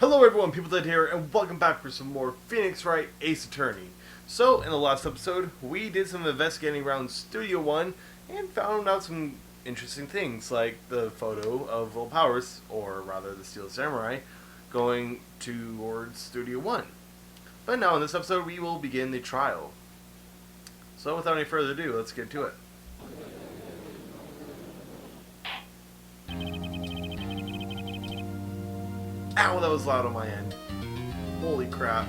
Hello everyone, peopledud here, and welcome back for some more Phoenix Wright Ace Attorney. So, in the last episode, we did some investigating around Studio One and found out some interesting things, like the photo of Will Powers, or rather the Steel Samurai, going towards Studio One. But now in this episode, we will begin the trial. So, without any further ado, let's get to it. Ow, that was loud on my end. Holy crap.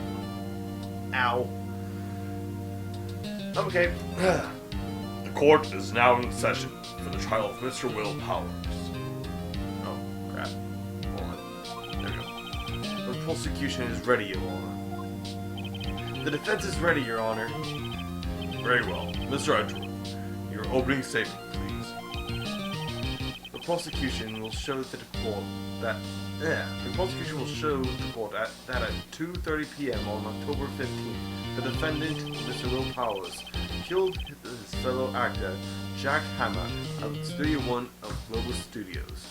Ow. Okay. The court is now in session for the trial of Mr. Will Powers. Oh, crap. Hold on. There we go. The prosecution is ready, Your Honor. The defense is ready, Your Honor. Very well. Mr. Edgeworth, your opening statement, please. The prosecution will show to the court that the prosecution will show the court that at 2:30 p.m. on October 15th, the defendant, Mr. Will Powers, killed his fellow actor, Jack Hammer, at Studio One of Global Studios.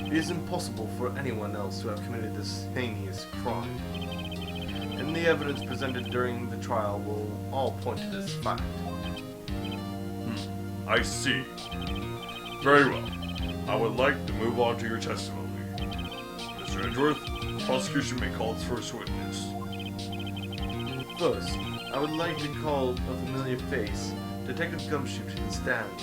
It is impossible for anyone else to have committed this heinous crime, and the evidence presented during the trial will all point to this fact. I see. Very well. I would like to move on to your testimony. Mr. Edgeworth, the prosecution may call its first witness. First, I would like to call a familiar face, Detective Gumshoe, to the stand.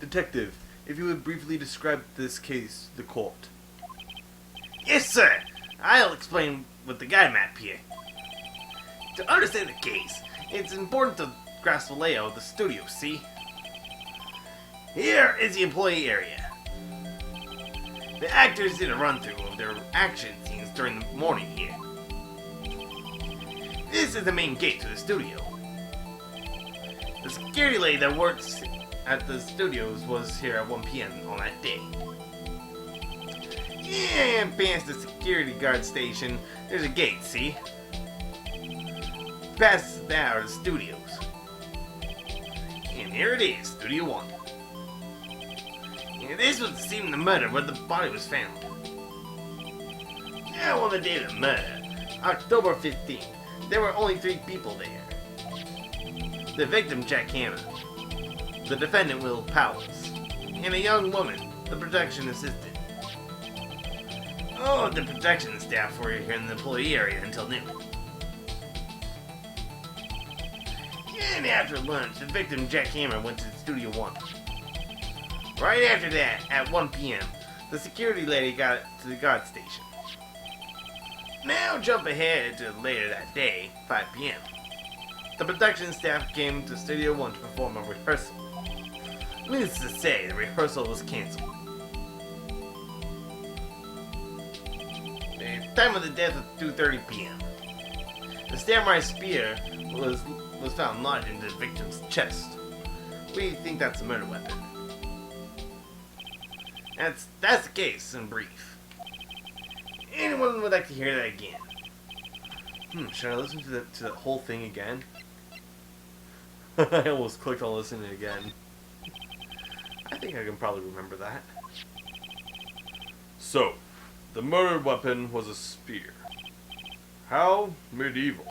Detective, if you would briefly describe this case to the court. Yes, sir. I'll explain with the guide map here. To understand the case, it's important to grasp the layout of the studio, see? Here is the employee area. The actors did a run-through of their action scenes during the morning here. This is the main gate to the studio. The security lady that works at the studios was here at 1 p.m. on that day. And past the security guard station, there's a gate, see? Past that are the studios. And here it is, Studio One. And this was the scene of the murder where the body was found. Now on the day of the murder, October 15th, there were only 3 people there. The victim, Jack Hammer, the defendant, Will Powers, and a young woman, the production assistant. All of the production staff were here in the employee area until noon. And after lunch, the victim, Jack Hammer, went to Studio One. Right after that, at 1 p.m., the security lady got to the guard station. Now jump ahead to later that day, 5 p.m. The production staff came to Studio One to perform a rehearsal. Needless to say, the rehearsal was canceled. The time of the death was 2:30 p.m. The samurai spear was found lodged in the victim's chest. We think that's a murder weapon. That's the case in brief. Anyone would like to hear that again? Should I listen to the whole thing again? I almost clicked on listening again. I think I can probably remember that. So, the murder weapon was a spear. How medieval.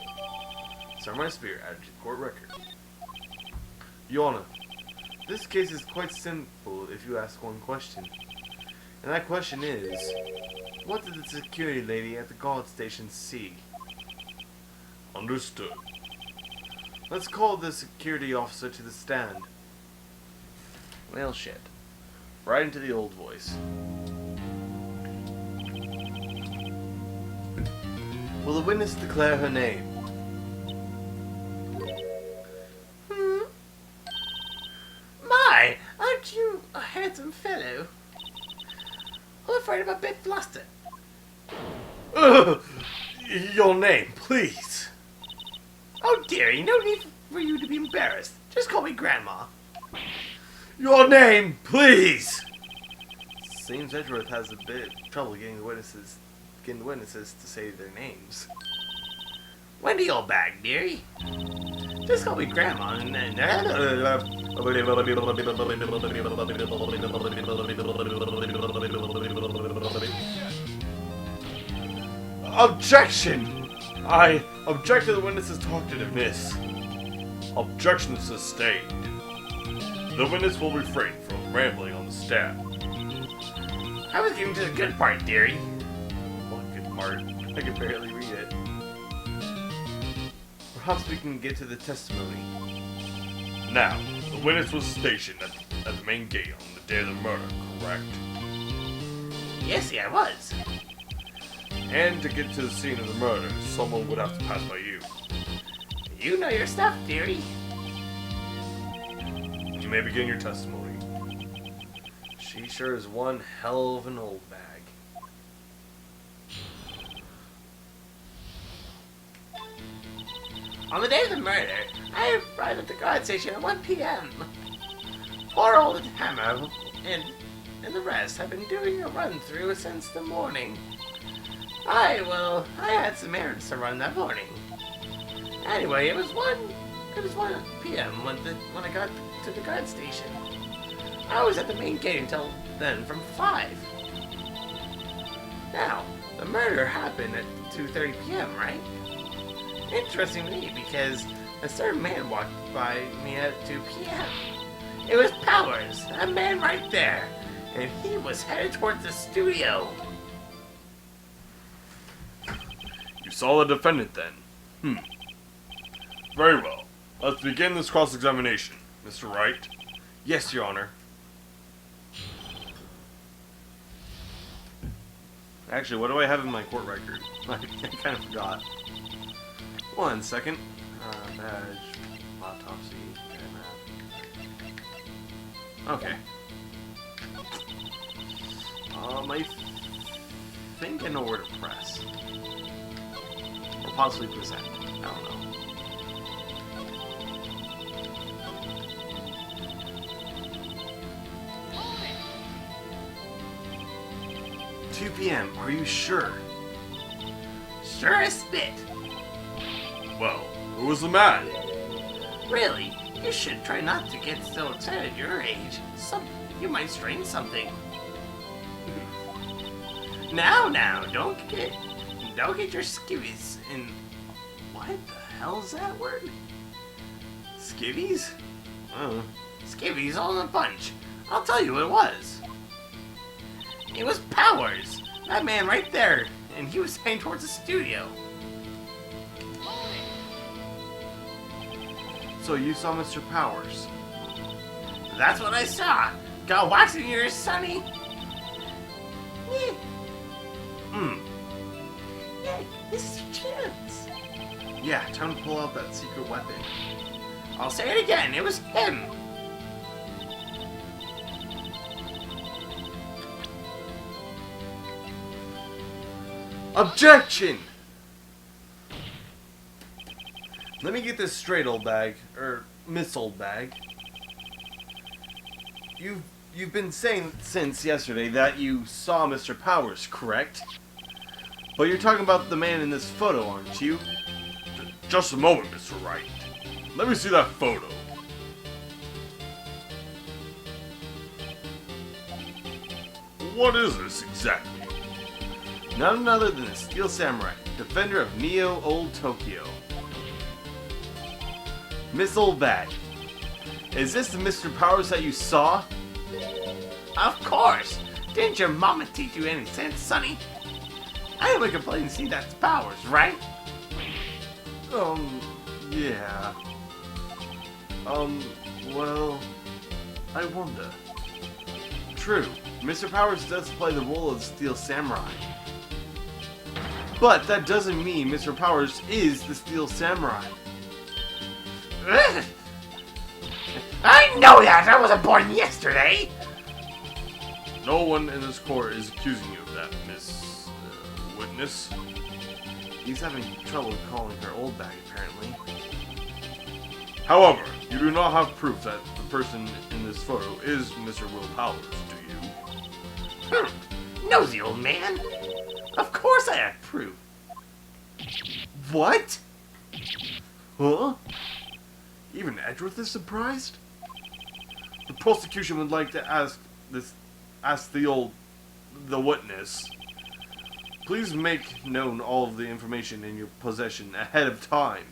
Samurai spear added to court record. Your Honor, this case is quite simple if you ask one question. And that question is, what did the security lady at the guard station see? Understood. Let's call the security officer to the stand. Well, shit. Right into the old voice. Will the witness declare her name? My, aren't you a handsome fellow? I'm afraid I'm a bit flustered. Your name, please. Oh, dearie, no need for you to be embarrassed. Just call me Grandma. Your name, please. Seems Edgeworth has a bit of trouble getting the witnesses to say their names. When do you back, dearie? Just call me Grandma and then... Objection! I object to the witness's talk to the miss. Objection sustained. The witness will refrain from rambling on the stand. I was getting to the good part, dearie. What good part? I can barely read it. Perhaps we can get to the testimony. Now, the witness was stationed at the main gate on the day of the murder, correct? Yes, I was. And to get to the scene of the murder, someone would have to pass by you. You know your stuff, dearie. You may begin your testimony. She sure is one hell of an old bag. On the day of the murder, I arrived at the guard station at 1 p.m. Poor old Hammer and the rest have been doing a run-through since the morning. I had some errands to run that morning. Anyway, it was 1 p.m. when I got to the guard station. I was at the main gate until then from 5. Now, the murder happened at 2:30 p.m., right? Interesting to me because a certain man walked by me at 2 p.m. It was Powers, a man right there, and he was headed towards the studio. You saw the defendant then? Very well. Let's begin this cross-examination. Mr. Wright? Yes, Your Honor. Actually, what do I have in my court record? I kind of forgot. 1 second. Badge, autopsy, okay. I think I know where to press. Or possibly present. I don't know. "2 p.m. Are you sure?" Sure as spit. Well, who was the man? Really, you should try not to get so excited at your age. You might strain something. Now, don't get your skivvies in. What the hell is that word? Skivvies? Skivvies all in a bunch. I'll tell you what it was. It was Powers, that man right there, and he was heading towards the studio. So you saw Mr. Powers? That's what I saw. Got wax in your ears, Sonny. Yeah. Yeah, this is your chance. Yeah, time to pull out that secret weapon. I'll say it again. It was him. Objection! Let me get this straight, old bag. Or Miss Old Bag. You've been saying since yesterday that you saw Mr. Powers, correct? But you're talking about the man in this photo, aren't you? Just a moment, Mr. Wright. Let me see that photo. What is this exactly? None other than the Steel Samurai, defender of Neo Old Tokyo. Miss Old Bag, is this the Mr. Powers that you saw? Of course. Didn't your mama teach you any sense, Sonny? I only can plain see that's Powers, right? Yeah. Well, I wonder. True, Mr. Powers does play the role of the Steel Samurai. But that doesn't mean Mr. Powers is the Steel Samurai. Ugh. I know that! I wasn't born yesterday! No one in this court is accusing you of that, Miss Witness. He's having trouble calling her old bag, apparently. However, you do not have proof that the person in this photo is Mr. Will Powers, do you? Nosy old man. Of course I have proof. What? Huh? Even Edgeworth is surprised? The prosecution would like to ask the witness. Please make known all of the information in your possession ahead of time.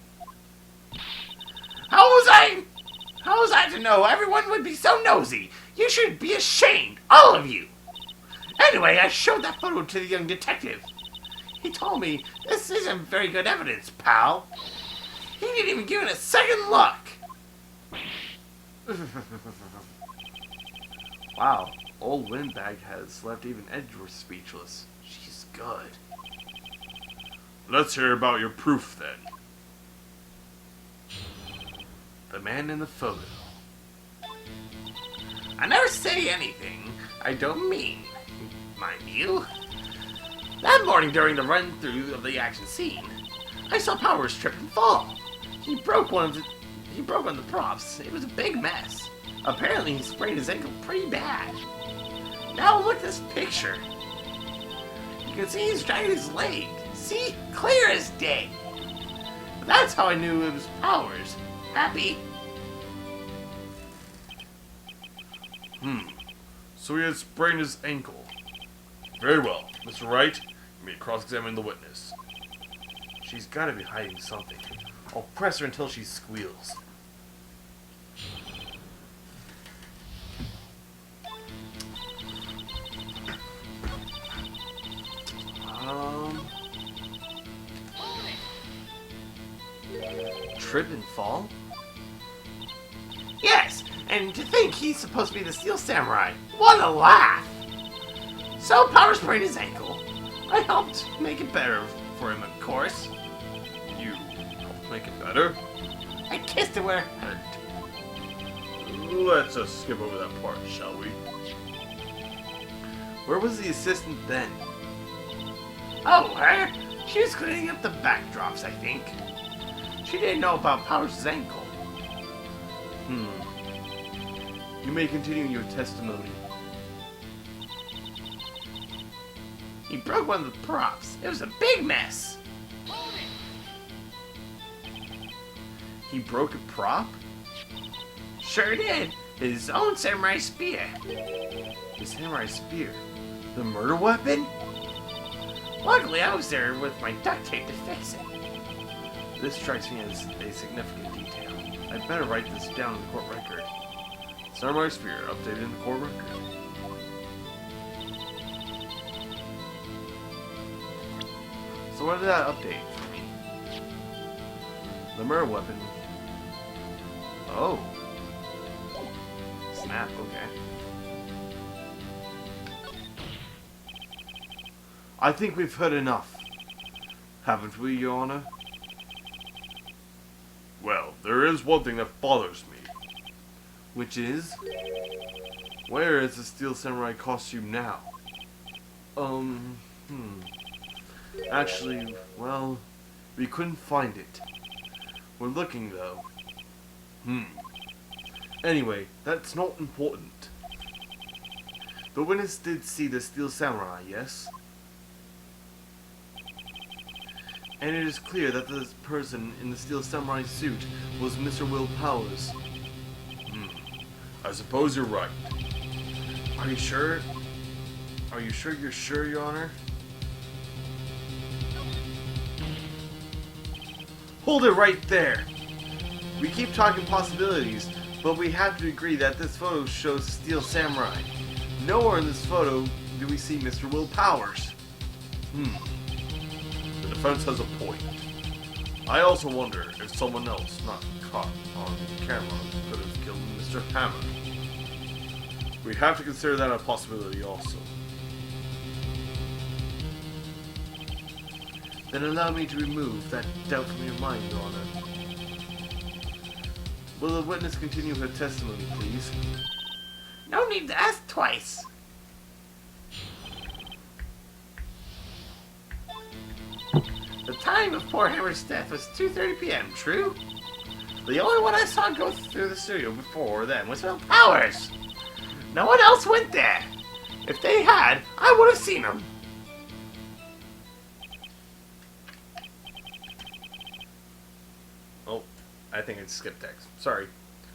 How was I to know? Everyone would be so nosy. You should be ashamed, all of you. Anyway, I showed that photo to the young detective. He told me, this isn't very good evidence, pal. He didn't even give it a second look. Wow, old Windbag has left even Edgeworth speechless. She's good. Let's hear about your proof then. The man in the photo. I never say anything I don't mean, mind you. That morning during the run-through of the action scene, I saw Powers trip and fall. He broke one of the props. It was a big mess. Apparently he sprained his ankle pretty bad. Now look at this picture. You can see he's dragging his leg. See? Clear as day. That's how I knew it was Powers. Happy? So he had sprained his ankle. Very well. Mr. Wright, you may cross-examine the witness. She's gotta be hiding something. I'll press her until she squeals. Trip and fall? Yes, and to think he's supposed to be the Steel Samurai. What a laugh! So Powers sprained his ankle. I helped make it better for him, of course. You helped make it better? I kissed it where it hurt. Let's just skip over that part, shall we? Where was the assistant then? Oh, her? She was cleaning up the backdrops, I think. She didn't know about Powers' ankle. You may continue your testimony. He broke one of the props. It was a big mess. He broke a prop? Sure did. His own samurai spear. The samurai spear? The murder weapon? Luckily, I was there with my duct tape to fix it. This strikes me as a significant detail. I'd better write this down in the court record. Samurai spear updated in the court record. So what did that update for me? The murder weapon. Oh. Snap, okay. I think we've heard enough. Haven't we, Your Honor? Well, there is one thing that bothers me. Which is? Where is the Steel Samurai costume now? Actually, well, we couldn't find it. We're looking, though. Anyway, that's not important. The witness did see the Steel Samurai, yes? And it is clear that the person in the Steel Samurai suit was Mr. Will Powers. I suppose you're right. Are you sure? Are you sure you're sure, Your Honor? Hold it right there! We keep talking possibilities, but we have to agree that this photo shows Steel Samurai. Nowhere in this photo do we see Mr. Will Powers. The defense has a point. I also wonder if someone else not caught on camera could have killed Mr. Hammer. We have to consider that a possibility also. Then allow me to remove that doubt from your mind, Your Honor. Will the witness continue her testimony, please? No need to ask twice. The time of poor Hammer's death was 2:30 p.m., true? The only one I saw go through the studio before then was Will Powers. No one else went there. If they had, I would have seen them. Oh, I think I skipped text. Sorry.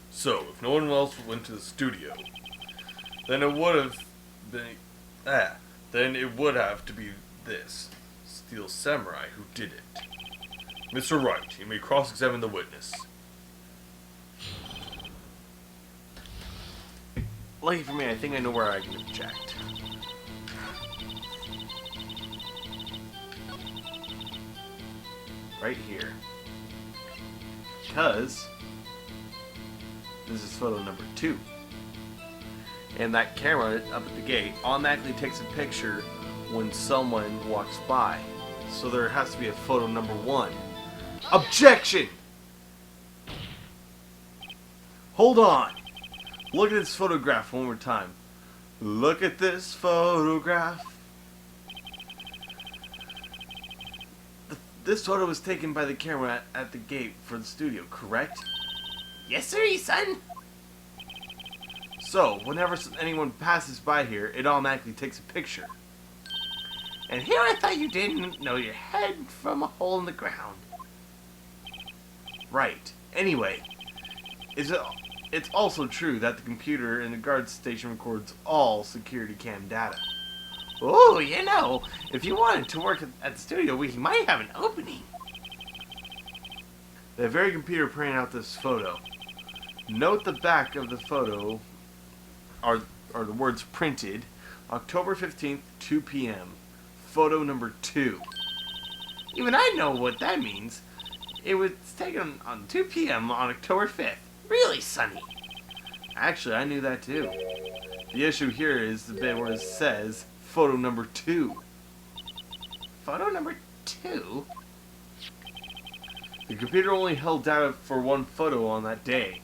So, if no one else went to the studio, then it would have been... then it would have to be this Steel Samurai who did it. Mr. Wright, you may cross-examine the witness. Lucky for me, I think I know where I can object. Right here. Because this is photo number 2. And that camera up at the gate automatically takes a picture when someone walks by. So there has to be a photo number 1. Objection! Hold on. Look at this photograph one more time. Look at this photograph. This photo was taken by the camera at the gate for the studio, correct? Yes, sir, son. So, whenever anyone passes by here, it automatically takes a picture. And here I thought you didn't know your head from a hole in the ground. Right. Anyway, it's also true that the computer in the guard station records all security cam data. Oh, you know, if you wanted to work at the studio, we might have an opening. The very computer printing out this photo. Note the back of the photo are the words printed, October 15th, 2 p.m. Photo number 2. Even I know what that means. It was taken on 2 p.m. on October 5th. Really, Sonny? Actually, I knew that too. The issue here is the bit where it says photo number 2. Photo number 2? The computer only held data for one photo on that day.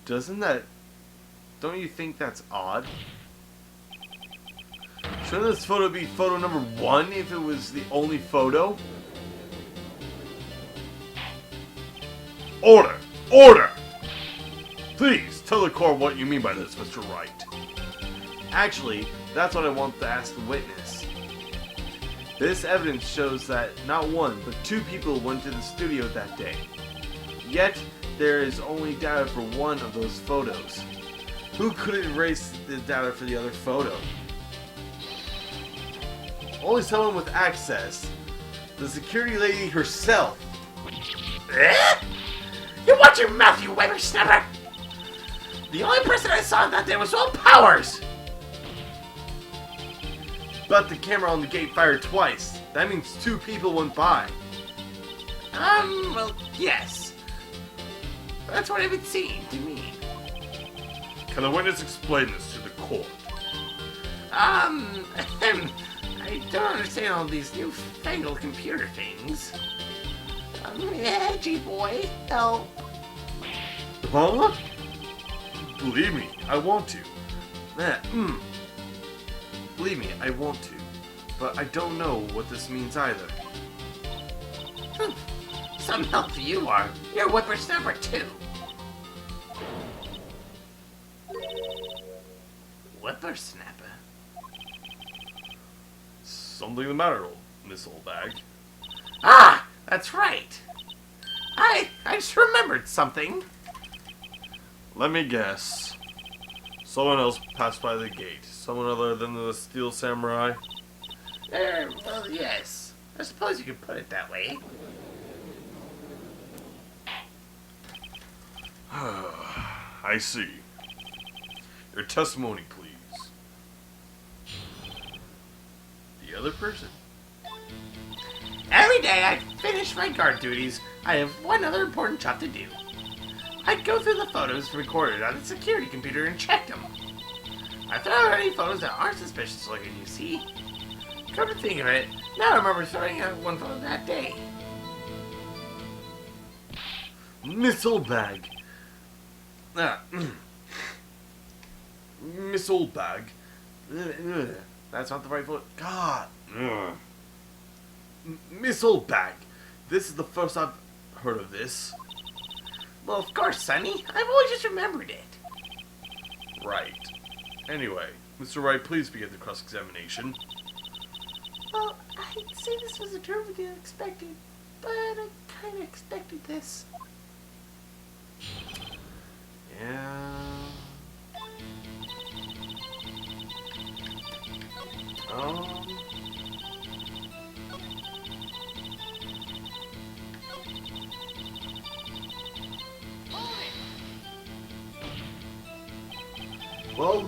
Don't you think that's odd? Shouldn't this photo be photo number 1 if it was the only photo? Order! Order! Please, tell the court what you mean by this, Mr. Wright. Actually, that's what I want to ask the witness. This evidence shows that not 1, but 2 people went to the studio that day. Yet, there is only data for one of those photos. Who could erase the data for the other photo? Only someone with access. The security lady herself. Eh? You watch your mouth, you whippersnapper! The only person I saw that day was Will Powers! But the camera on the gate fired twice. That means 2 people went by. Well, yes. That's what it would seem to me. Can the witness explain this to the court? I don't understand all these newfangled computer things. Edgy boy, help. Huh? Believe me, I want to. Believe me, I want to. But I don't know what this means either. Some help you are. You're whippersnapper too. Whippersnapper? Something the matter, Miss Oldbag? Ah! That's right. I just remembered something. Let me guess. Someone else passed by the gate. Someone other than the Steel Samurai. Well, yes. I suppose you could put it that way. I see. Your testimony, please. The other person. Every day I finish my guard duties, I have one other important job to do. I go through the photos recorded on the security computer and check them. I throw out any photos that aren't suspicious looking, you see. Come to think of it, now I remember throwing out one photo that day. Miss Oldbag. Miss Oldbag. That's not the right photo. God. Miss Oldbag. This is the first I've heard of this. Well, of course, Sonny. I've always just remembered it. Right. Anyway, Mr. Wright, please begin the cross-examination. Well, I'd say this was a terribly unexpected, but I kind of expected this. Well,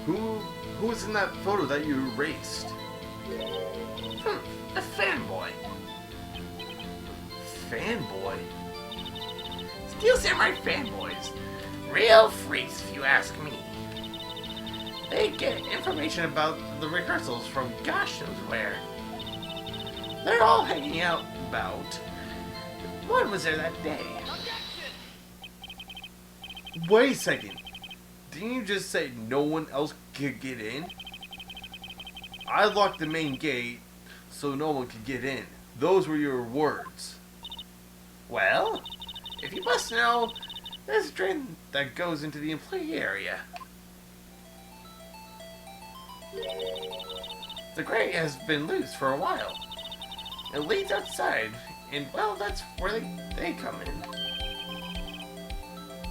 who was in that photo that you erased? A fanboy. Fanboy? Steel Samurai fanboys. Real freaks, if you ask me. They get information about the rehearsals from gosh knows where. They're all hanging out about. One was there that day. Wait a second. Didn't you just say no one else could get in? I locked the main gate so no one could get in. Those were your words. Well, if you must know, there's a drain that goes into the employee area. The grate has been loose for a while. It leads outside, and well, that's where they come in.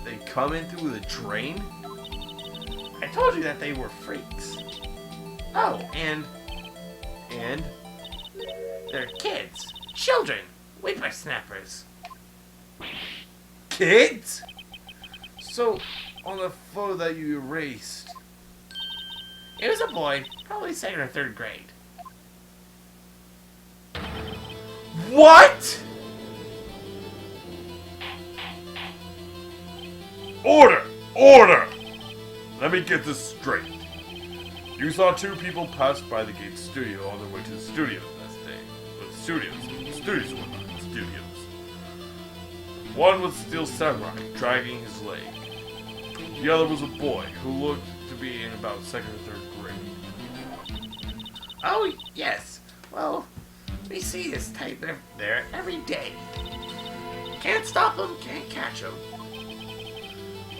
They come in through the drain? I told you that they were freaks. Oh, and they're kids, children, whippersnappers. Kids? So, on the photo that you erased, It was a boy, probably second or third grade. what? Order! Order! Let me get this straight. You saw two people pass by the gate studio on their way to the studios that day. But studios. One was Steel Samurai, dragging his leg. The other was a boy who looked to be in about second or third grade. Oh, yes. Well, we see this type there every day. Can't stop them, can't catch them.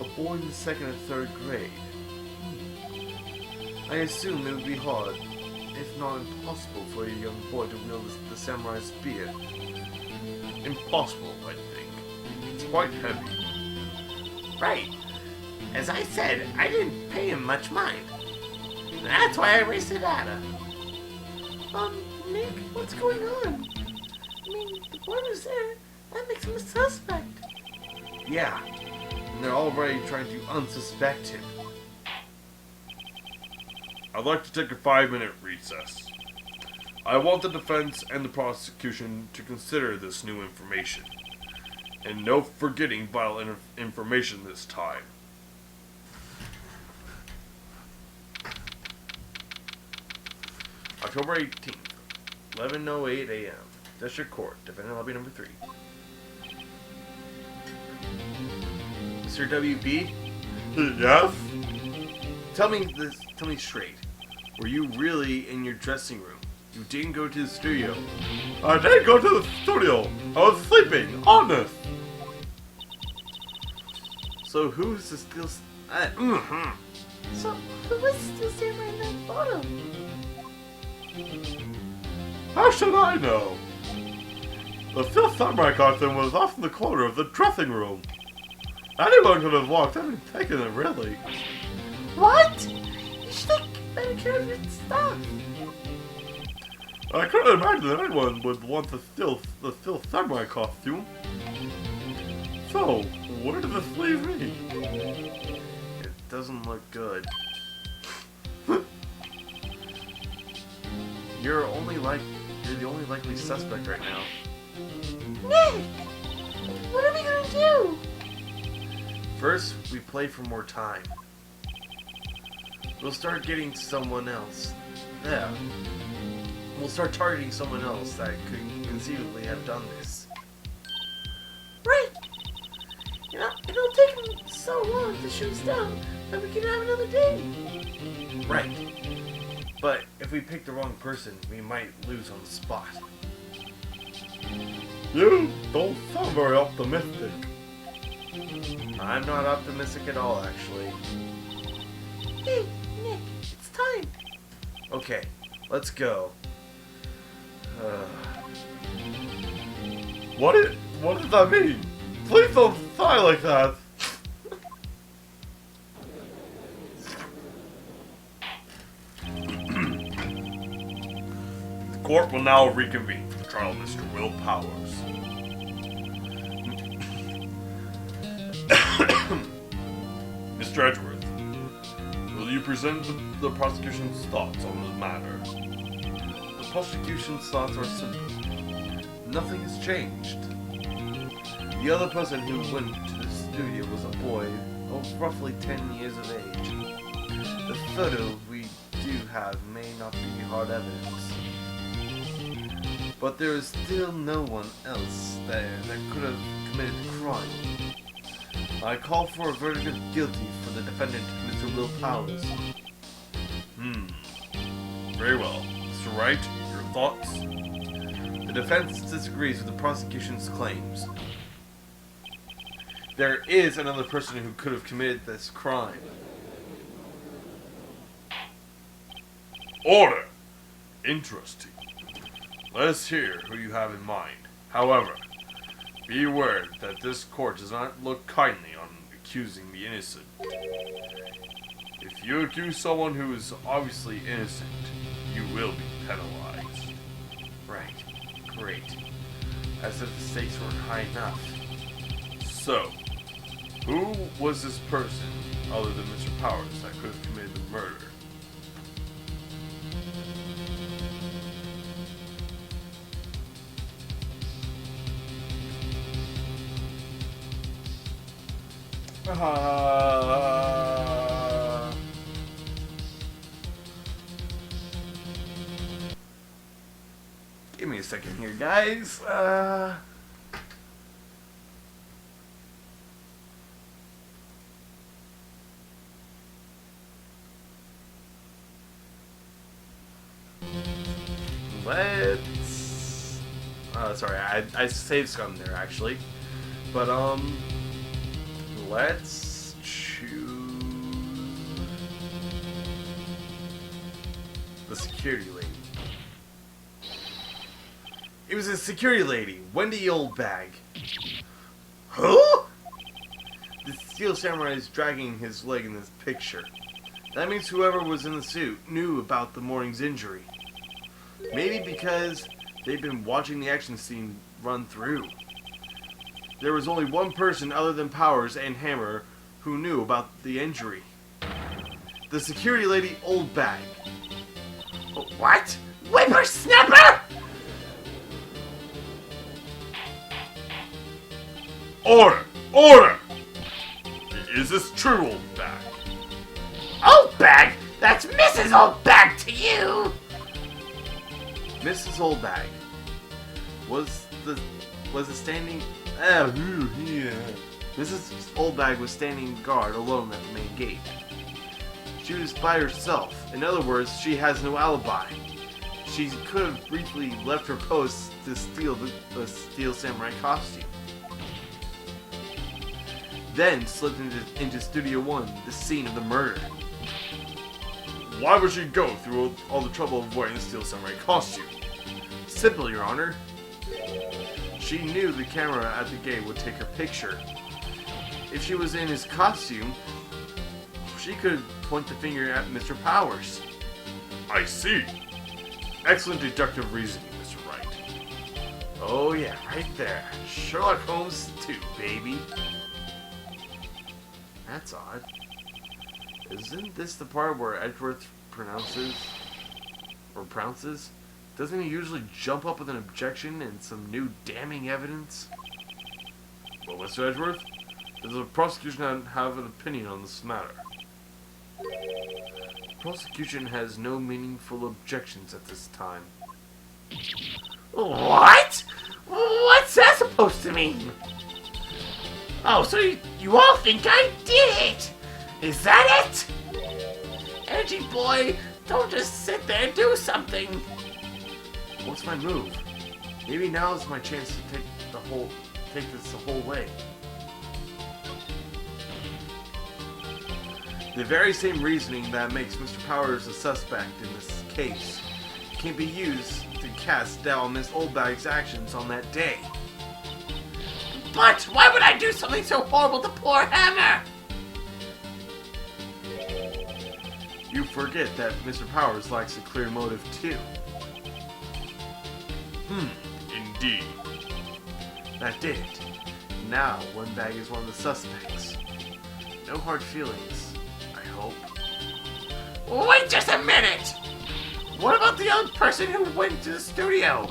A boy in the second or third grade. I assume it would be hard, if not impossible, for a young boy to wield the samurai spear. Impossible, I think. It's quite heavy. Right. As I said, I didn't pay him much mind. That's why I erased the data. Nick, what's going on? I mean, the boy was there. That makes him a suspect. Yeah, and they're already trying to unsuspect him. I'd like to take a 5-minute recess. I want the defense and the prosecution to consider this new information. And no forgetting vital information this time. October 18th, 11:08 a.m. District Court, Defendant Lobby Number 3. Mr. WB, Yes? tell me straight. Were you really in your dressing room? You didn't go to the studio. I didn't go to the studio. I was sleeping. Honest. So who's the still? So, who was still standing in that photo? How should I know? The Steel Samurai costume was off in the corner of the dressing room. Anyone could have walked in and taken it, really. What? You should take better care of your stuff. I couldn't imagine that anyone would want the Steel Samurai costume. So, where does this leave me? It doesn't look good. You're the only likely suspect right now. Nick! What are we gonna do? First, we play for more time. We'll start getting someone else. Yeah. We'll start targeting someone else that could conceivably have done this. Right. You know, it'll take him so long to shoot us down that we can have another day. Right. But if we pick the wrong person, we might lose on the spot. You don't sound very optimistic. I'm not optimistic at all, actually. Hey, Nick, it's time. Okay, let's go. What does that mean? Please don't sigh like that. The court will now reconvene for the trial of Mr. Will Powers. Mr. Edgeworth, present the prosecution's thoughts on the matter. The prosecution's thoughts are simple. Nothing has changed. The other person who went to the studio was a boy of roughly 10 years of age. The photo we do have may not be hard evidence. But there is still no one else there that could have committed the crime. I call for a verdict of guilty for the defendant, Mr. Will Powers. Very well. Mr. Wright, your thoughts? The defense disagrees with the prosecution's claims. There is another person who could have committed this crime. Order! Interesting. Let us hear who you have in mind. However, be aware that this court does not look kindly on accusing the innocent. If you accuse someone who is obviously innocent, you will be penalized. Right. Great. As if the stakes weren't high enough. So, who was this person other than Mr. Powers that could have committed the murder? Give me a second here, guys. Let's. Sorry, I saved scum there actually, but let's choose the security lady. It was a security lady, Wendy Oldbag. Who? The Steel Samurai is dragging his leg in this picture. That means whoever was in the suit knew about the morning's injury. Maybe because they've been watching the action scene run through. There was only one person other than Powers and Hammer who knew about the injury. The security lady Oldbag. What? Whippersnapper? Order! Order! Is this true, Oldbag? Oldbag? That's Mrs. Oldbag to you! Mrs. Oldbag was the standing. Mrs. Oldbag was standing guard alone at the main gate. She was by herself. In other words, she has no alibi. She could have briefly left her post to steal the Steel Samurai costume. Then slipped into Studio 1, the scene of the murder. Why would she go through all the trouble of wearing the Steel Samurai costume? Simple, Your Honor. She knew the camera at the gate would take her picture. If she was in his costume, she could point the finger at Mr. Powers. I see. Excellent deductive reasoning, Mr. Wright. Oh yeah, right there. Sherlock Holmes 2, baby. That's odd. Isn't this the part where Edgeworth pronounces? Doesn't he usually jump up with an objection and some new damning evidence? Well, Mr. Edgeworth, does the prosecution have an opinion on this matter? The prosecution has no meaningful objections at this time. What? What's that supposed to mean? Oh, so you all think I did it? Is that it? Edgy boy, don't just sit there, do something. What's my move? Maybe now is my chance to take this the whole way. The very same reasoning that makes Mr. Powers a suspect in this case can be used to cast doubt on Miss Oldbag's actions on that day. But why would I do something so horrible to poor Hammer? You forget that Mr. Powers lacks a clear motive too. Indeed. That did it. Now, Oldbag is one of the suspects. No hard feelings, I hope. Wait just a minute! What about the other person who went to the studio?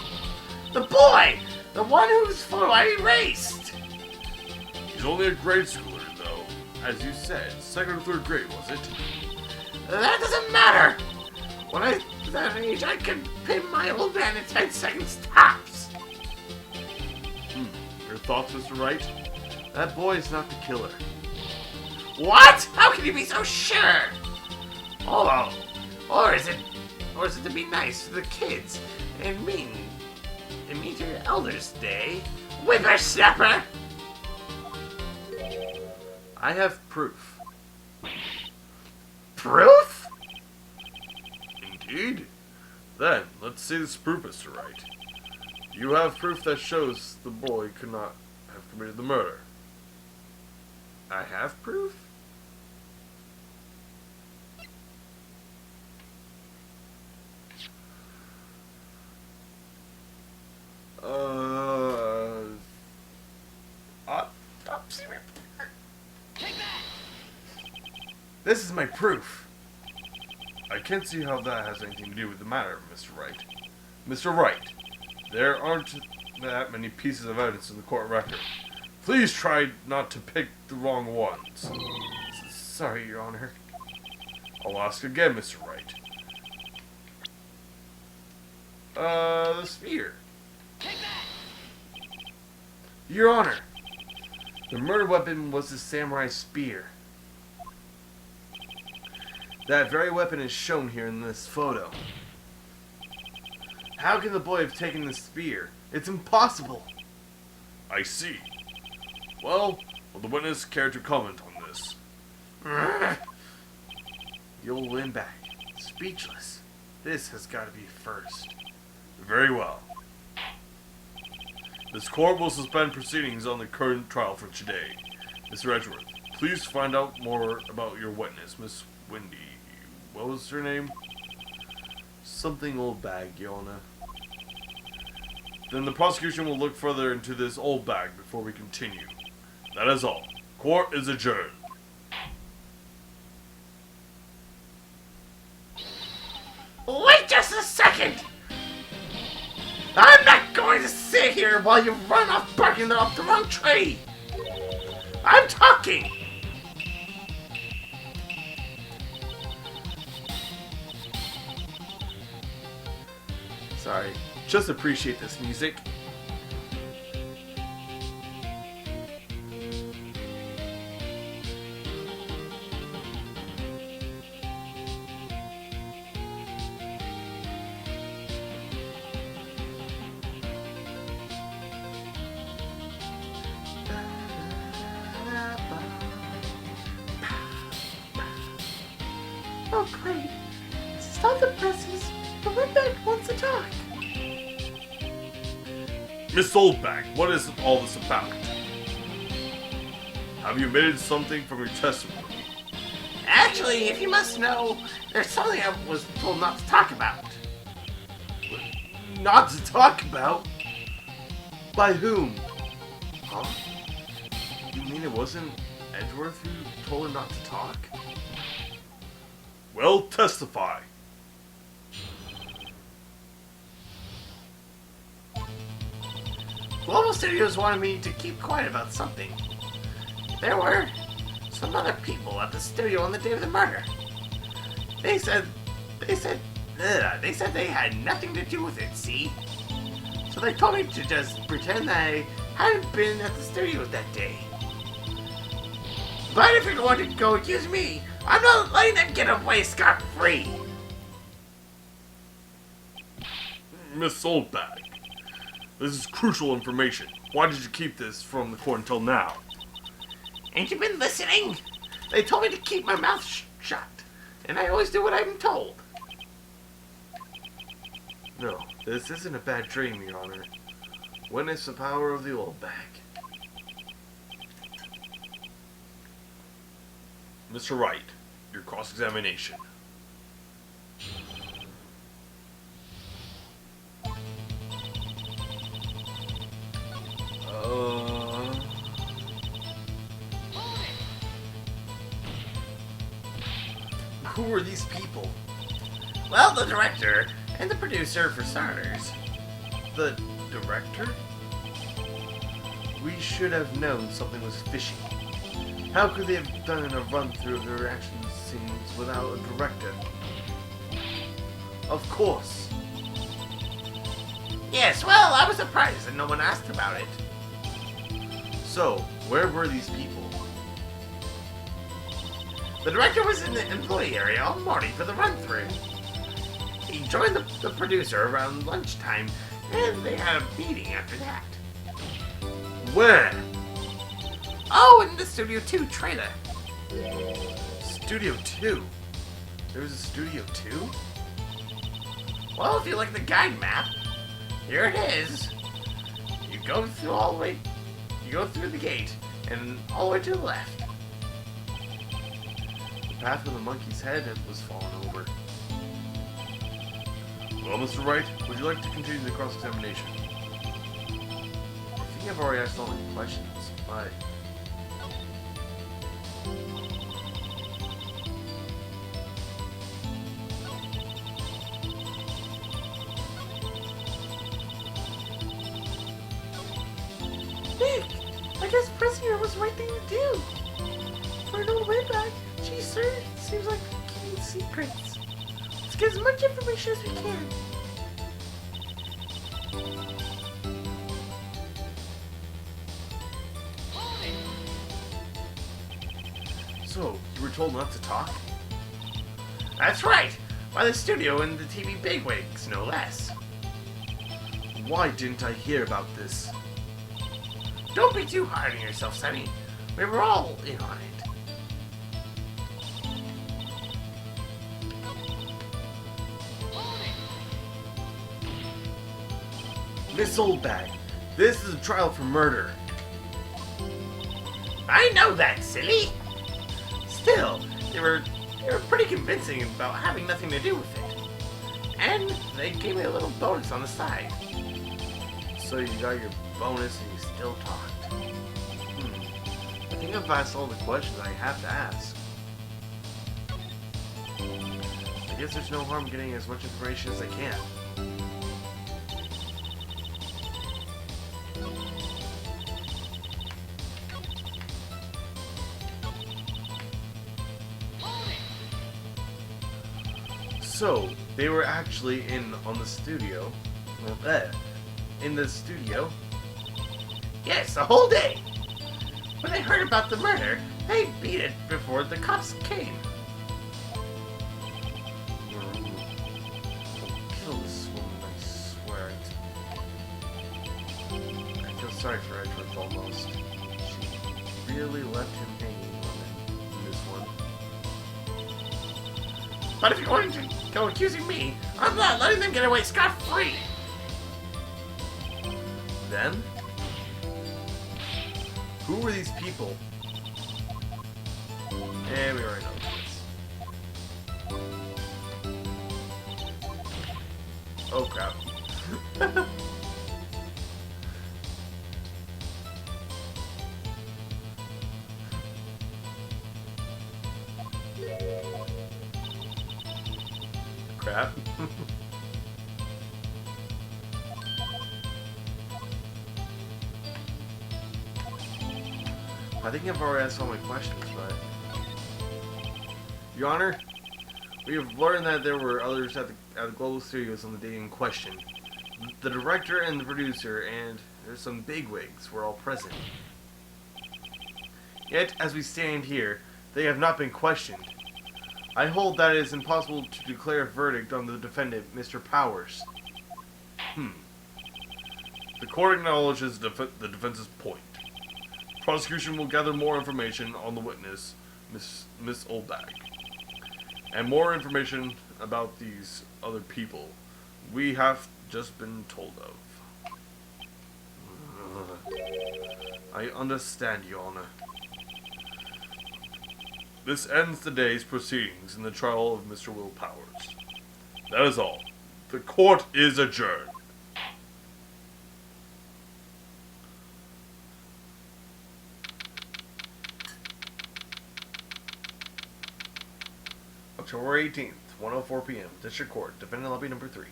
The boy! The one whose photo I erased! He's only a grade schooler, though. As you said, second or third grade, was it? That doesn't matter! When I was that age, I could pin my old man in 10 seconds tops! Your thoughts, Mr. Wright? That boy is not the killer. What? How can you be so sure? Or is it to be nice to the kids and mean to your elders day? Whippersnapper! I have proof. Proof? Indeed. Then, let's see this proof, Mr. Wright. You have proof that shows the boy could not have committed the murder. I have proof? Autopsy report. This is my proof. I can't see how that has anything to do with the matter, Mr. Wright. Mr. Wright, there aren't that many pieces of evidence in the court record. Please try not to pick the wrong ones. Sorry, Your Honor. I'll ask again, Mr. Wright. The spear. Your Honor, the murder weapon was the samurai spear. That very weapon is shown here in this photo. How can the boy have taken the spear? It's impossible. I see. Well, will the witness care to comment on this? You'll win back. Speechless. This has got to be first. Very well. This court will suspend proceedings on the current trial for today. Mr. Edgeworth, please find out more about your witness, Miss Wendy. What was her name? Something old bag, Your Honor. Then the prosecution will look further into this old bag before we continue. That is all. Court is adjourned. Wait just a second! I'm not going to sit here while you run off barking up the wrong tree! I'm talking! Sorry. Just appreciate this music. Oh great. Stop the presses. The redneck wants to talk. Miss Oldbag, what is all this about? Have you omitted something from your testimony? Actually, if you must know, there's something I was told not to talk about. Not to talk about? By whom? Huh? You mean it wasn't Edgeworth who told her not to talk? Well, testify. Global Studios wanted me to keep quiet about something. There were some other people at the studio on the day of the murder. They said they had nothing to do with it, see? So they told me to just pretend I hadn't been at the studios that day. But if you're going to go accuse me, I'm not letting them get away scot-free. Miss Oldbag, this is crucial information. Why did you keep this from the court until now? Ain't you been listening? They told me to keep my mouth shut, and I always do what I'm told. No, this isn't a bad dream, Your Honor. Witness the power of the old bag. Mr. Wright, your cross-examination. who are these people? Well, the director and the producer, for starters. The director? We should have known something was fishy. How could they have done a run-through of their action scenes without a director? Of course. Yes, well, I was surprised that no one asked about it. So, where were these people? The director was in the employee area all morning for the run-through. He joined the producer around lunchtime, and they had a meeting after that. Where? Oh, in the Studio 2 trailer. Studio 2? There was a Studio 2? Well, if you look at the guide map, here it is. You go through all the way, you go through the gate, and all the way to the left. The path where the monkey's head was fallen over. Well, Mr. Wright, would you like to continue the cross-examination? I think I've already asked all my questions, but... Nick, I guess pressing her was the right thing to do. For an old way back, she sure seems like keeping secrets. Let's get as much information as we can. So, you were told not to talk? That's right. By the studio and the TV bigwigs, no less. Why didn't I hear about this? Don't be too hard on yourself, Sonny. We were all in on it. Miss Oldbag, this is a trial for murder. I know that, silly. Still, they were pretty convincing about having nothing to do with it. And they gave me a little bonus on the side. So you got your bonus and you still talked. I think I've asked all the questions I have to ask. I guess there's no harm getting as much information as I can. So, they were actually in the studio. In the studio. Yes, the whole day. When they heard about the murder, they beat it before the cops came. I'll kill this woman, I swear it. I feel sorry for Edward almost. She really left him hanging on this one. But if you're going to go accusing me, I'm not letting them get away scot-free. Then? Who were these people? And we already know this. Oh crap. Crap. I think I've already asked all my questions, but... Your Honor, we have learned that there were others at the Global Studios on the day in question. The director and the producer, and there's some bigwigs were all present. Yet, as we stand here, they have not been questioned. I hold that it is impossible to declare a verdict on the defendant, Mr. Powers. The court acknowledges the defense's point. Prosecution will gather more information on the witness, Miss Oldbag, and more information about these other people we have just been told of. I understand, Your Honor. This ends the day's proceedings in the trial of Mr. Will Powers. That is all. The court is adjourned. October 18th, 1:04 p.m. District Court, Defendant Lobby number 3.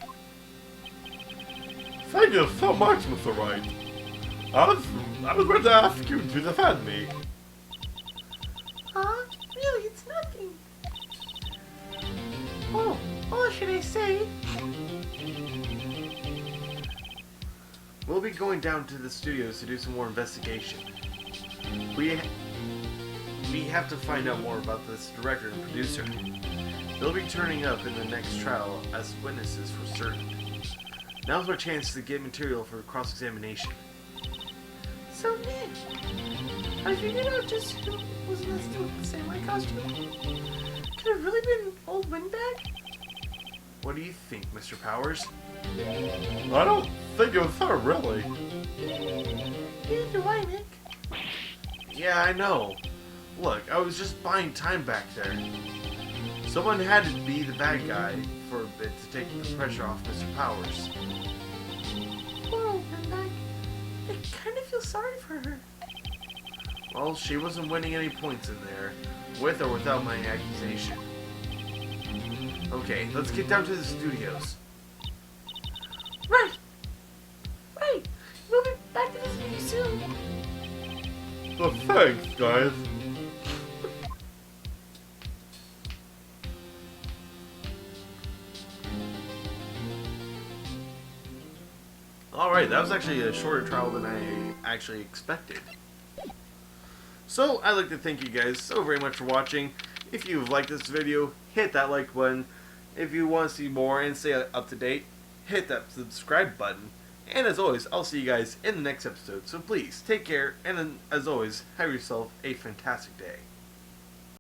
Thank you so much, Mr. Wright. I was going to ask you to defend me. Huh? Really, it's nothing. Oh, what should I say? We'll be going down to the studios to do some more investigation. We have to find out more about this director and producer. They'll be turning up in the next trial as witnesses for certain. Now's our chance to get material for cross-examination. So, man, I figured out just who was in the samurai costume. Could it really been old Windbag? What do you think, Mr. Powers? I don't think it was her, really. Neither do I, Nick. Yeah, I know. Look, I was just buying time back there. Someone had to be the bad guy for a bit to take the pressure off Mr. Powers. Poor old Windbag. I kind of feel sorry for her. Well, she wasn't winning any points in there, with or without my accusation. Okay, let's get down to the studios. Right. Right. We'll be back to this video soon. So thanks, guys. Alright, that was actually a shorter trial than I actually expected. So, I'd like to thank you guys so very much for watching. If you've liked this video, hit that like button. If you want to see more and stay up to date, hit that subscribe button. And as always, I'll see you guys in the next episode. So please, take care, and then, as always, have yourself a fantastic day.